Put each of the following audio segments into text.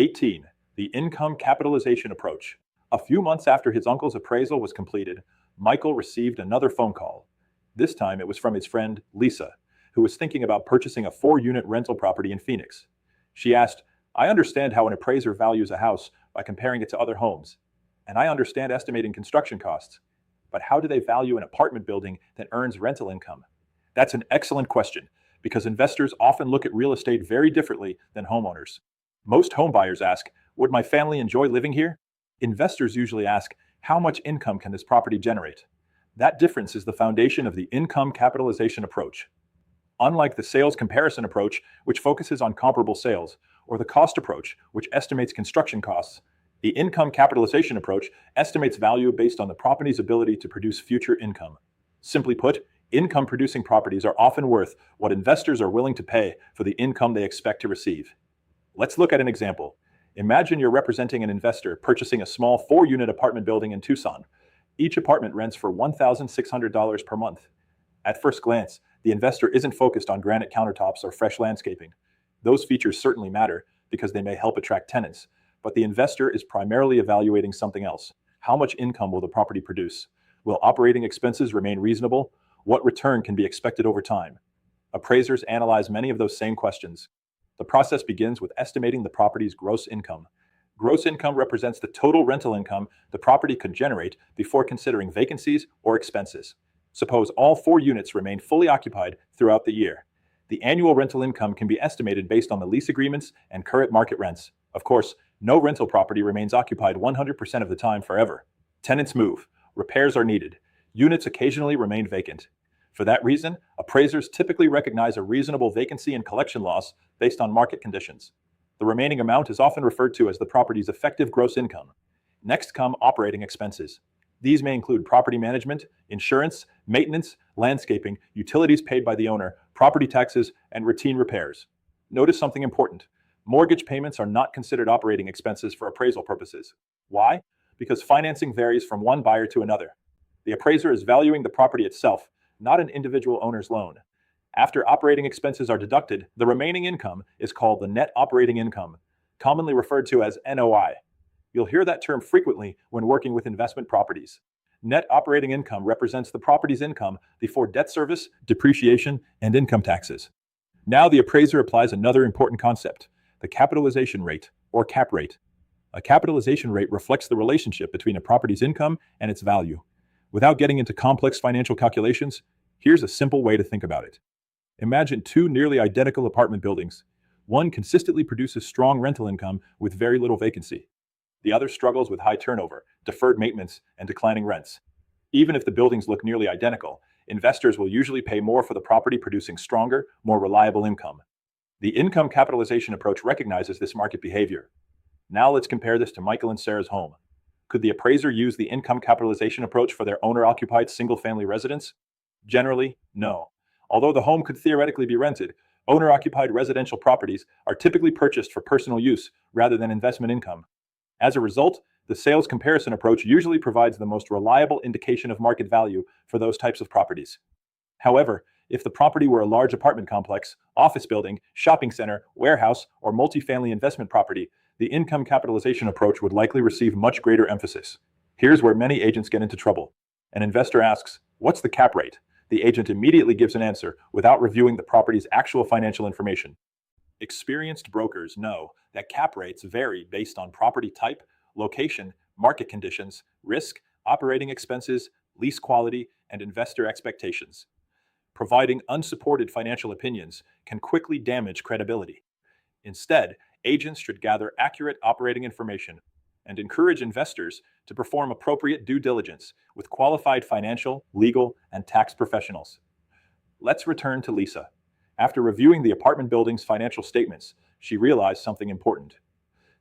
18. The income capitalization approach. A few months after his uncle's appraisal was completed, Michael received another phone call. This time it was from his friend, Lisa, who was thinking about purchasing a 4-unit rental property in Phoenix. She asked, "I understand how an appraiser values a house by comparing it to other homes, and I understand estimating construction costs. But how do they value an apartment building that earns rental income?" That's an excellent question, because investors often look at real estate very differently than homeowners. Most home buyers ask, "Would my family enjoy living here?" Investors usually ask, "How much income can this property generate?" That difference is the foundation of the income capitalization approach. Unlike the sales comparison approach, which focuses on comparable sales, or the cost approach, which estimates construction costs, the income capitalization approach estimates value based on the property's ability to produce future income. Simply put, income-producing properties are often worth what investors are willing to pay for the income they expect to receive. Let's look at an example. Imagine you're representing an investor purchasing a small 4-unit apartment building in Tucson. Each apartment rents for $1,600 per month. At first glance, the investor isn't focused on granite countertops or fresh landscaping. Those features certainly matter because they may help attract tenants, but the investor is primarily evaluating something else. How much income will the property produce? Will operating expenses remain reasonable? What return can be expected over time? Appraisers analyze many of those same questions. The process begins with estimating the property's gross income. Gross income represents the total rental income the property could generate before considering vacancies or expenses. Suppose all 4 units remain fully occupied throughout the year. The annual rental income can be estimated based on the lease agreements and current market rents. Of course, no rental property remains occupied 100% of the time forever. Tenants move, repairs are needed, units occasionally remain vacant. For that reason, appraisers typically recognize a reasonable vacancy and collection loss based on market conditions. The remaining amount is often referred to as the property's effective gross income. Next come operating expenses. These may include property management, insurance, maintenance, landscaping, utilities paid by the owner, property taxes, and routine repairs. Notice something important. Mortgage payments are not considered operating expenses for appraisal purposes. Why? Because financing varies from one buyer to another. The appraiser is valuing the property itself, not an individual owner's loan. After operating expenses are deducted, the remaining income is called the net operating income, commonly referred to as NOI. You'll hear that term frequently when working with investment properties. Net operating income represents the property's income before debt service, depreciation, and income taxes. Now the appraiser applies another important concept, the capitalization rate, or cap rate. A capitalization rate reflects the relationship between a property's income and its value. Without getting into complex financial calculations, here's a simple way to think about it. Imagine 2 nearly identical apartment buildings. One consistently produces strong rental income with very little vacancy. The other struggles with high turnover, deferred maintenance, and declining rents. Even if the buildings look nearly identical, investors will usually pay more for the property producing stronger, more reliable income. The income capitalization approach recognizes this market behavior. Now let's compare this to Michael and Sarah's home. Could the appraiser use the income capitalization approach for their owner-occupied single-family residence? Generally, no. Although the home could theoretically be rented, owner-occupied residential properties are typically purchased for personal use rather than investment income. As a result, the sales comparison approach usually provides the most reliable indication of market value for those types of properties. However, if the property were a large apartment complex, office building, shopping center, warehouse, or multifamily investment property, the income capitalization approach would likely receive much greater emphasis. Here's where many agents get into trouble. An investor asks, "What's the cap rate?" The agent immediately gives an answer without reviewing the property's actual financial information. Experienced brokers know that cap rates vary based on property type, location, market conditions, risk, operating expenses, lease quality, and investor expectations. Providing unsupported financial opinions can quickly damage credibility. Instead, agents should gather accurate operating information and encourage investors to perform appropriate due diligence with qualified financial, legal, and tax professionals. Let's return to Lisa. After reviewing the apartment building's financial statements, she realized something important.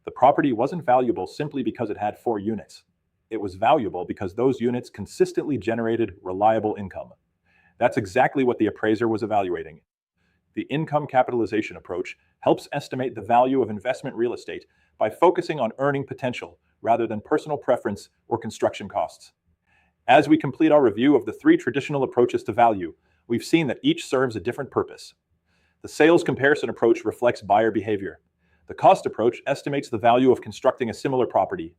The property wasn't valuable simply because it had 4 units. It was valuable because those units consistently generated reliable income. That's exactly what the appraiser was evaluating. The income capitalization approach helps estimate the value of investment real estate by focusing on earning potential rather than personal preference or construction costs. As we complete our review of the 3 traditional approaches to value, we've seen that each serves a different purpose. The sales comparison approach reflects buyer behavior. The cost approach estimates the value of constructing a similar property.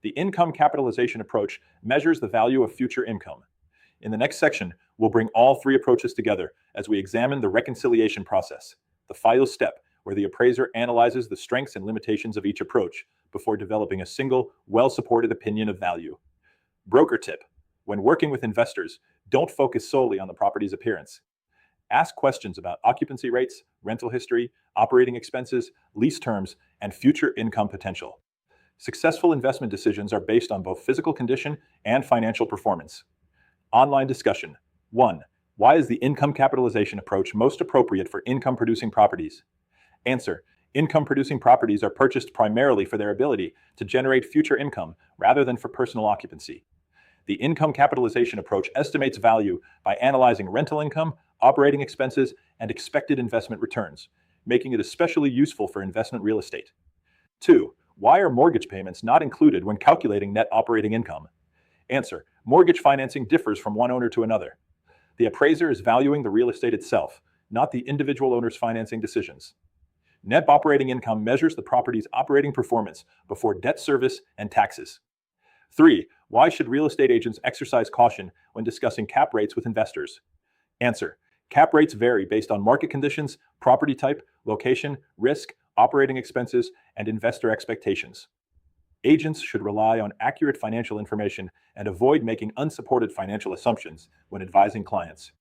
The income capitalization approach measures the value of future income. In the next section, we'll bring all three approaches together as we examine the reconciliation process, the final step where the appraiser analyzes the strengths and limitations of each approach before developing a single, well-supported opinion of value. Broker tip: when working with investors, don't focus solely on the property's appearance. Ask questions about occupancy rates, rental history, operating expenses, lease terms, and future income potential. Successful investment decisions are based on both physical condition and financial performance. Online discussion. 1. Why is the income capitalization approach most appropriate for income-producing properties? Answer: income-producing properties are purchased primarily for their ability to generate future income rather than for personal occupancy. The income capitalization approach estimates value by analyzing rental income, operating expenses, and expected investment returns, making it especially useful for investment real estate. 2. Why are mortgage payments not included when calculating net operating income? Answer: mortgage financing differs from one owner to another. The appraiser is valuing the real estate itself, not the individual owner's financing decisions. Net operating income measures the property's operating performance before debt service and taxes. 3. Why should real estate agents exercise caution when discussing cap rates with investors? Answer: cap rates vary based on market conditions, property type, location, risk, operating expenses, and investor expectations. Agents should rely on accurate financial information and avoid making unsupported financial assumptions when advising clients.